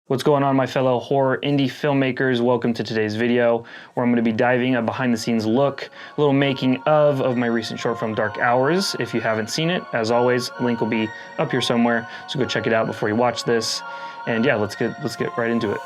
What's going on, my fellow horror indie filmmakers? Welcome to today's video where I'm going to be diving a behind the scenes look, a little making of my recent short film Dark Hours. If you haven't seen it, as always, link will be up here somewhere, so go check it out before you watch this. And yeah, let's get right into it.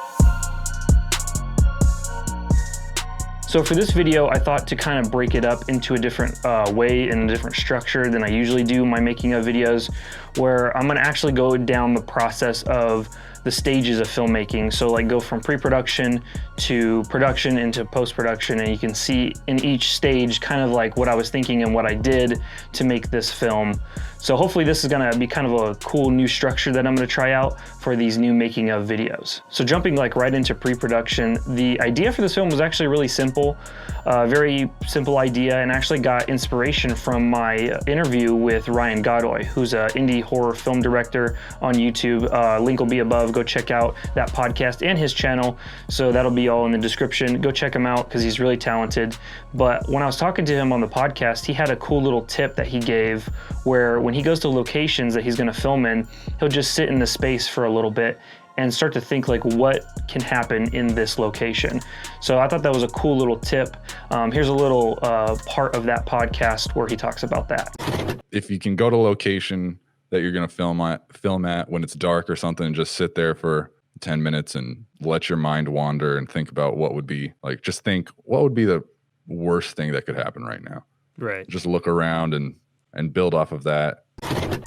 So for this video, I thought to kind of break it up into a different way and a different structure than I usually do my making of videos, where I'm gonna actually go down the process of the stages of filmmaking. So like go from pre-production to production into post-production, and you can see in each stage kind of like what I was thinking and what I did to make this film. So hopefully this is gonna be kind of a cool new structure that I'm gonna try out for these new making of videos. So jumping like right into pre-production, the idea for this film was actually really simple, very simple idea, and actually got inspiration from my interview with Ryan Godoy, who's an indie horror film director on YouTube. Link will be above. Go check out that podcast and his channel. So that'll be all in the description. Go check him out because he's really talented. But when I was talking to him on the podcast, he had a cool little tip that he gave where when he goes to locations that he's going to film in, he'll just sit in the space for a little bit and start to think like what can happen in this location. So I thought that was a cool little tip. Here's a little part of that podcast where he talks about that. If you can go to a location that you're going to film at when it's dark or something, and just sit there for 10 minutes and let your mind wander and think about what would be like, just think what would be the worst thing that could happen right now. Right. Just look around and build off of that.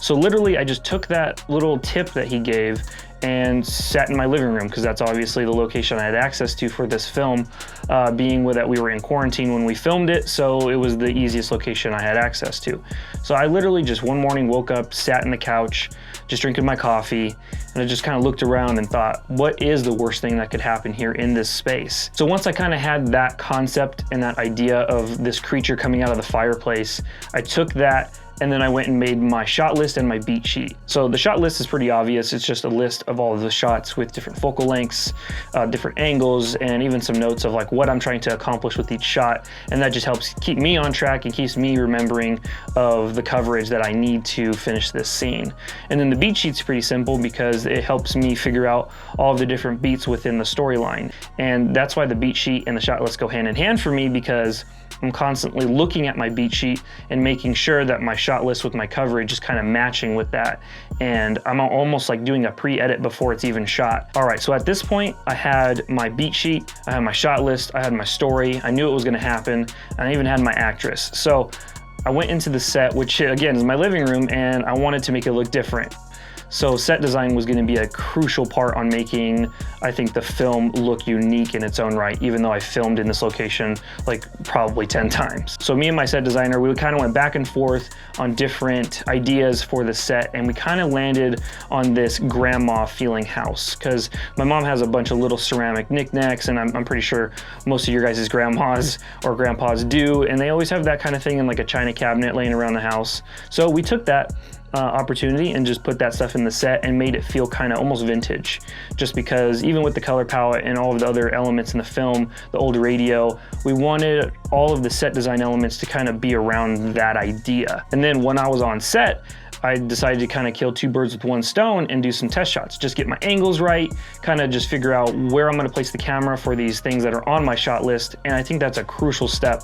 So literally I just took that little tip that he gave and sat in my living room, because that's obviously the location I had access to for this film, being that we were in quarantine when we filmed it, so it was the easiest location I had access to. So I literally just one morning woke up, sat in the couch, just drinking my coffee, and I just kind of looked around and thought, what is the worst thing that could happen here in this space? So once I kind of had that concept and that idea of this creature coming out of the fireplace, I took that and then I went and made my shot list and my beat sheet. So the shot list is pretty obvious. It's just a list of all of the shots with different focal lengths, different angles, and even some notes of like what I'm trying to accomplish with each shot. And that just helps keep me on track and keeps me remembering of the coverage that I need to finish this scene. And then the beat sheet's pretty simple because it helps me figure out all of the different beats within the storyline. And that's why the beat sheet and the shot list go hand in hand for me, because I'm constantly looking at my beat sheet and making sure that my shot list with my coverage is kind of matching with that. And I'm almost like doing a pre-edit before it's even shot. All right, so at this point, I had my beat sheet, I had my shot list, I had my story, I knew it was gonna happen, and I even had my actress. So I went into the set, which again is my living room, and I wanted to make it look different. So set design was going to be a crucial part on making, I think, the film look unique in its own right, even though I filmed in this location like probably 10 times. So me and my set designer, we kind of went back and forth on different ideas for the set, and we kind of landed on this grandma feeling house, because my mom has a bunch of little ceramic knickknacks, and I'm pretty sure most of your guys' grandmas or grandpas do, and they always have that kind of thing in like a china cabinet laying around the house. So we took that opportunity and just put that stuff in the set and made it feel kind of almost vintage, just because even with the color palette and all of the other elements in the film, the old radio, we wanted all of the set design elements to kind of be around that idea. And then when I was on set, I decided to kind of kill two birds with one stone and do some test shots, just get my angles right, kind of just figure out where I'm going to place the camera for these things that are on my shot list. And I think that's a crucial step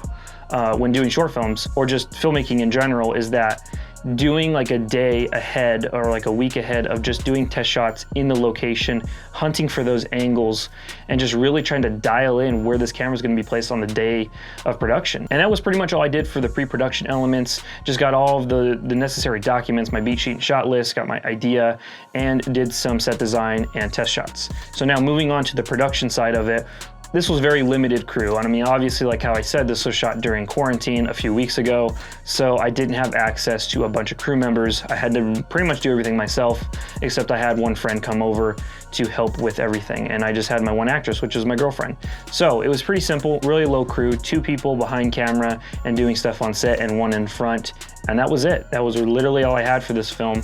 when doing short films or just filmmaking in general, is that doing like a day ahead or like a week ahead of just doing test shots in the location, hunting for those angles, and just really trying to dial in where this camera is going to be placed on the day of production. And that was pretty much all I did for the pre-production elements. Just got all of the necessary documents, my beat sheet and shot list, got my idea, and did some set design and test shots. So now moving on to the production side of it, this was very limited crew. And I mean, obviously, like how I said, this was shot during quarantine a few weeks ago, so I didn't have access to a bunch of crew members. I had to pretty much do everything myself, except I had one friend come over to help with everything. And I just had my one actress, which is my girlfriend. So it was pretty simple, really low crew, 2 people behind camera and doing stuff on set and 1 in front. And that was it. That was literally all I had for this film,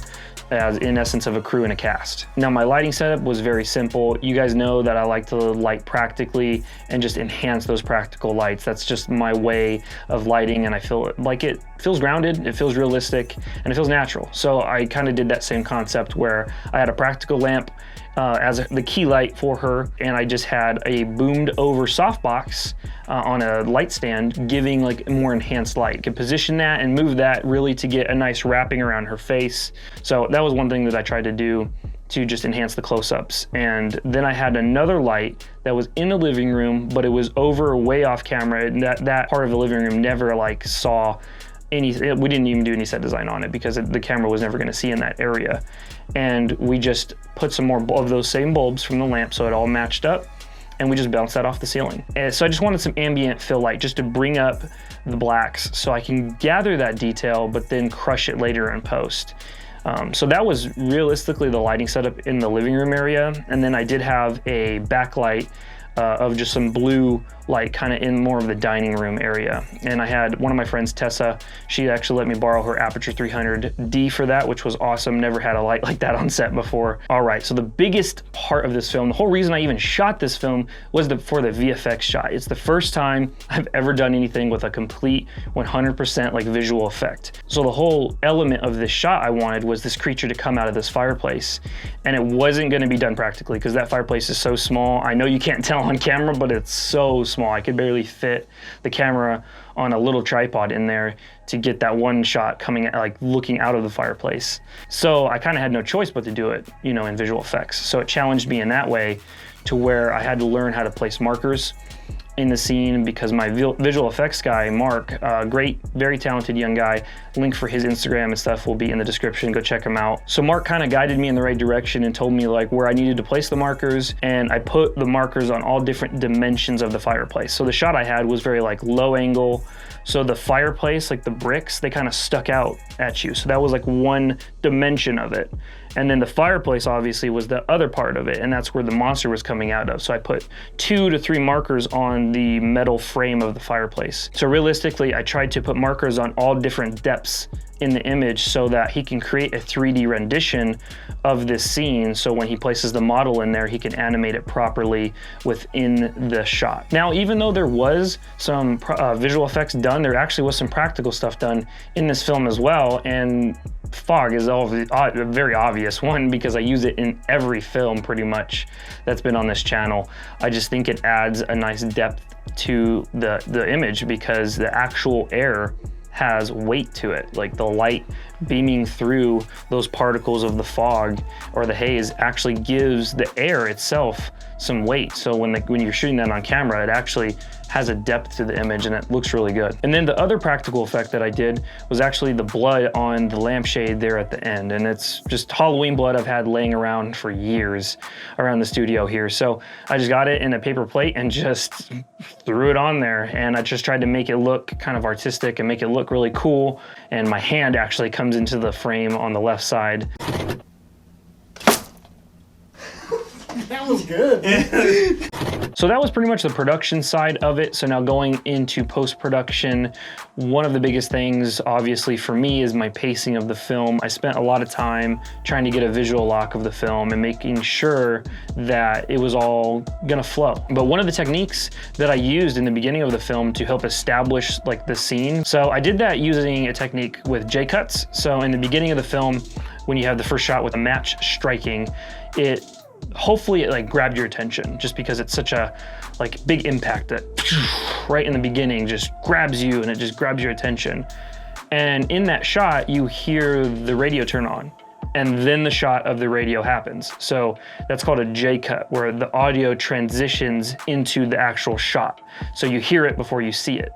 as in essence of a crew and a cast. Now my lighting setup was very simple. You guys know that I like to light practically and just enhance those practical lights. That's just my way of lighting, and I feel like it feels grounded, it feels realistic, and it feels natural. So I kind of did that same concept where I had a practical lamp as the key light for her, and I just had a boomed over softbox on a light stand, giving like more enhanced light. You could position that and move that really to get a nice wrapping around her face. So that was one thing that I tried to do to just enhance the close-ups. And then I had another light that was in the living room, but it was over way off camera, and that part of the living room never like saw we didn't even do any set design on it because the camera was never going to see in that area. And we just put some more of those same bulbs from the lamp so it all matched up, and we just bounced that off the ceiling. And so I just wanted some ambient fill light just to bring up the blacks so I can gather that detail but then crush it later in post. So that was realistically the lighting setup in the living room area. And then I did have a backlight of just some blue light kind of in more of the dining room area. And I had one of my friends, Tessa, she actually let me borrow her Aperture 300D for that, which was awesome. Never had a light like that on set before. All right, so the biggest part of this film, the whole reason I even shot this film was for the VFX shot. It's the first time I've ever done anything with a complete 100% like visual effect. So the whole element of this shot I wanted was this creature to come out of this fireplace. And it wasn't gonna be done practically because that fireplace is so small. I know you can't tell on camera, but it's so small. I could barely fit the camera on a little tripod in there to get that one shot coming at, like looking out of the fireplace. So I kind of had no choice but to do it, you know, in visual effects. So it challenged me in that way to where I had to learn how to place markers in the scene because my visual effects guy, Mark, great, very talented young guy, link for his Instagram and stuff will be in the description, go check him out. So Mark kind of guided me in the right direction and told me like where I needed to place the markers, and I put the markers on all different dimensions of the fireplace. So the shot I had was very like low angle, so the fireplace, like the bricks, they kind of stuck out at you. So that was like one dimension of it. And then the fireplace obviously was the other part of it, and that's where the monster was coming out of. So I put 2 to 3 markers on the metal frame of the fireplace. So realistically, I tried to put markers on all different depths in the image so that he can create a 3D rendition of this scene. So when he places the model in there, he can animate it properly within the shot. Now, even though there was some visual effects done, there actually was some practical stuff done in this film as well. And fog is a very obvious one because I use it in every film pretty much that's been on this channel. I just think it adds a nice depth to the image because the actual air has weight to it. Like the light beaming through those particles of the fog or the haze actually gives the air itself some weight. So when you're shooting that on camera, it actually has a depth to the image and it looks really good. And then the other practical effect that I did was actually the blood on the lampshade there at the end. And it's just Halloween blood I've had laying around for years around the studio here. So I just got it in a paper plate and just threw it on there. And I just tried to make it look kind of artistic and make it look really cool. And my hand actually comes into the frame on the left side. That was good. So that was pretty much the production side of it. So now going into post-production, one of the biggest things obviously for me is my pacing of the film. I spent a lot of time trying to get a visual lock of the film and making sure that it was all gonna flow. But one of the techniques that I used in the beginning of the film to help establish like the scene, so I did that using a technique with J-cuts. So in the beginning of the film, when you have the first shot with a match striking, hopefully it like grabbed your attention just because it's such a like big impact that right in the beginning just grabs you and it just grabs your attention. And in that shot, you hear the radio turn on and then the shot of the radio happens. So that's called a J-cut, where the audio transitions into the actual shot. So you hear it before you see it.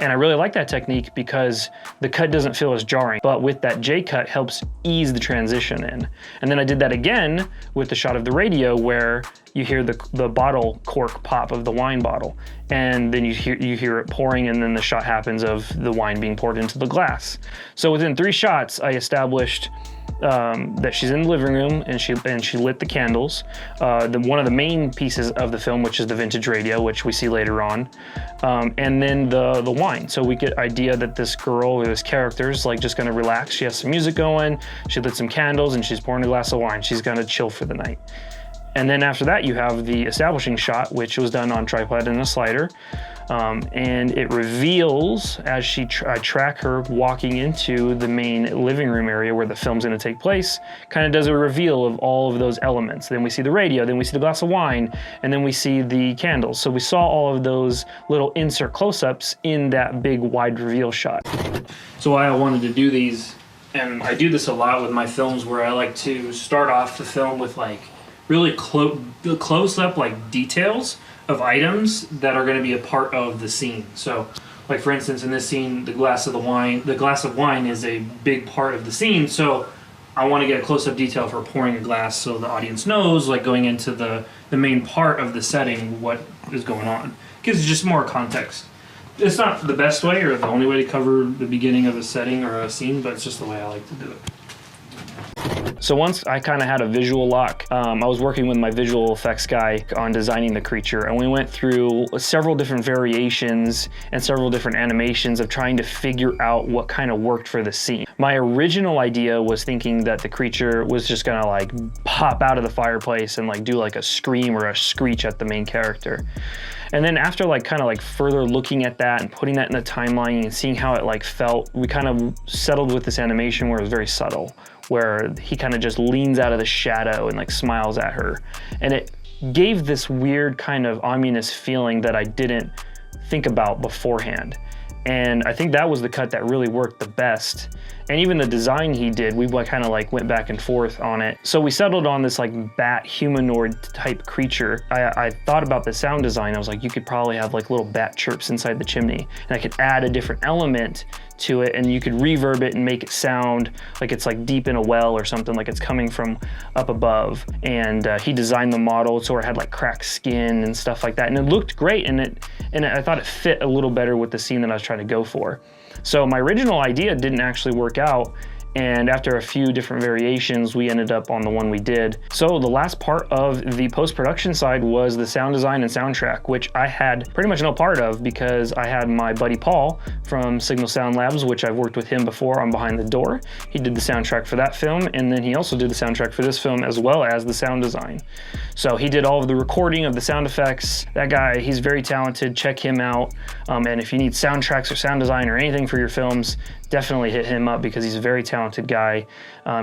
And I really like that technique because the cut doesn't feel as jarring, but with that J-cut helps ease the transition in. And then I did that again with the shot of the radio where you hear the bottle cork pop of the wine bottle. And then you hear it pouring, and then the shot happens of the wine being poured into the glass. So within 3 shots, I established that she's in the living room and she lit the candles. One of the main pieces of the film, which is the vintage radio, which we see later on, and then the wine. So we get idea that this girl or this character is like just gonna relax. She has some music going, she lit some candles, and she's pouring a glass of wine. She's gonna chill for the night. And then after that, you have the establishing shot, which was done on tripod and a slider. And it reveals as I track her walking into the main living room area where the film's gonna take place, kind of does a reveal of all of those elements. Then we see the radio, then we see the glass of wine, and then we see the candles. So we saw all of those little insert close-ups in that big wide reveal shot. So why I wanted to do these, and I do this a lot with my films where I like to start off the film with like really close-up like details of items that are going to be a part of the scene. So, like for instance, in this scene, the glass of wine is a big part of the scene. So, I want to get a close-up detail for pouring a glass, so the audience knows, like going into the main part of the setting, what is going on. Gives just more context. It's not the best way or the only way to cover the beginning of a setting or a scene, but it's just the way I like to do it. So once I kind of had a visual lock, I was working with my visual effects guy on designing the creature, and we went through several different variations and several different animations of trying to figure out what kind of worked for the scene. My original idea was thinking that the creature was just gonna like pop out of the fireplace and like do like a scream or a screech at the main character. And then after like kind of like further looking at that and putting that in the timeline and seeing how it like felt, we kind of settled with this animation where it was very subtle, where he kind of just leans out of the shadow and like smiles at her. And it gave this weird kind of ominous feeling that I didn't think about beforehand. And I think that was the cut that really worked the best. And even the design he did, we kind of like went back and forth on it. So we settled on this like bat humanoid type creature. I thought about the sound design. I was like, you could probably have like little bat chirps inside the chimney, and I could add a different element to it, and you could reverb it and make it sound like it's like deep in a well or something, like it's coming from up above. And he designed the model so it had like cracked skin and stuff like that, and it looked great, and I thought it fit a little better with the scene that I was trying to go for. So my original idea didn't actually work out, and after a few different variations, we ended up on the one we did. So the last part of the post-production side was the sound design and soundtrack, which I had pretty much no part of because I had my buddy Paul from Signal Sound Labs, which I've worked with him before on Behind the Door. He did the soundtrack for that film, and then he also did the soundtrack for this film as well as the sound design. So he did all of the recording of the sound effects. That guy, he's very talented. Check him out. And if you need soundtracks or sound design or anything for your films, definitely hit him up because he's a very talented guy.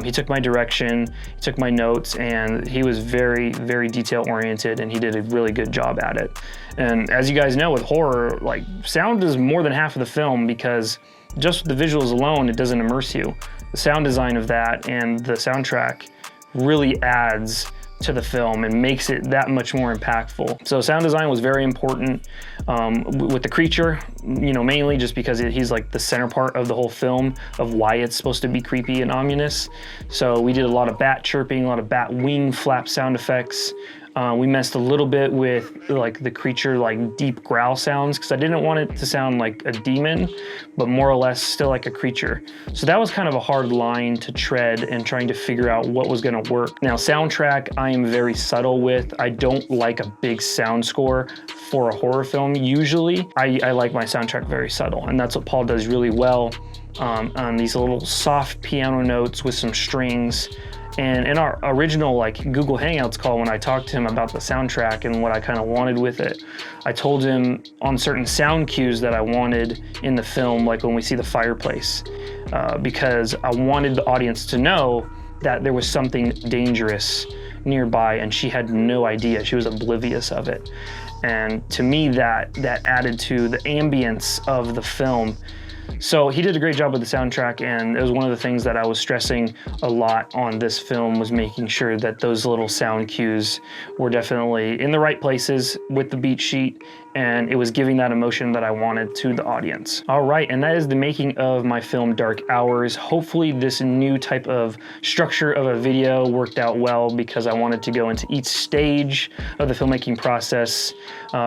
He took my direction, he took my notes, and he was very, very detail oriented, and he did a really good job at it. And as you guys know, with horror, like sound is more than half of the film because just the visuals alone, it doesn't immerse you. The sound design of that and the soundtrack really adds to the film and makes it that much more impactful. So sound design was very important with the creature, you know, mainly just because he's like the center part of the whole film of why it's supposed to be creepy and ominous. So we did a lot of bat chirping, a lot of bat wing flap sound effects. We messed a little bit with like the creature like deep growl sounds because I didn't want it to sound like a demon, but more or less still like a creature. So that was kind of a hard line to tread and trying to figure out what was gonna work. Now soundtrack, I am very subtle with. I don't like a big sound score for a horror film. Usually I like my soundtrack very subtle, and that's what Paul does really well on these little soft piano notes with some strings. And in our original like Google Hangouts call, when I talked to him about the soundtrack and what I kind of wanted with it, I told him on certain sound cues that I wanted in the film, like when we see the fireplace, because I wanted the audience to know that there was something dangerous nearby, and she had no idea. She was oblivious of it. And to me, that added to the ambience of the film. So he did a great job with the soundtrack, and it was one of the things that I was stressing a lot on this film, was making sure that those little sound cues were definitely in the right places with the beat sheet, and it was giving that emotion that I wanted to the audience. All right, and that is the making of my film Dark Hours. Hopefully this new type of structure of a video worked out well, because I wanted to go into each stage of the filmmaking process,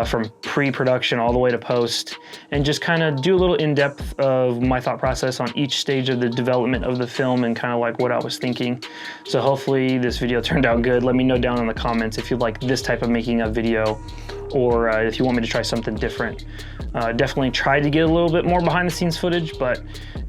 from pre-production all the way to post, and just kind of do a little in-depth of my thought process on each stage of the development of the film and kind of like what I was thinking. So hopefully this video turned out good. Let me know down in the comments if you like this type of making of video, or if you want me to try something different. Definitely tried to get a little bit more behind the scenes footage, but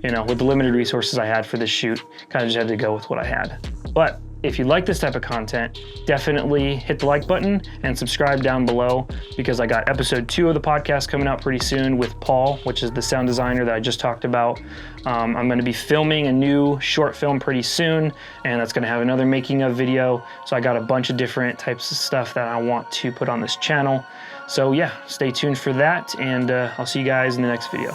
you know, with the limited resources I had for this shoot, kind of just had to go with what I had. But if you like this type of content, definitely hit the like button and subscribe down below, because I got episode 2 of the podcast coming out pretty soon with Paul, which is the sound designer that I just talked about. I'm going to be filming a new short film pretty soon, and that's going to have another making of video. So I got a bunch of different types of stuff that I want to put on this channel. So yeah, stay tuned for that, and I'll see you guys in the next video.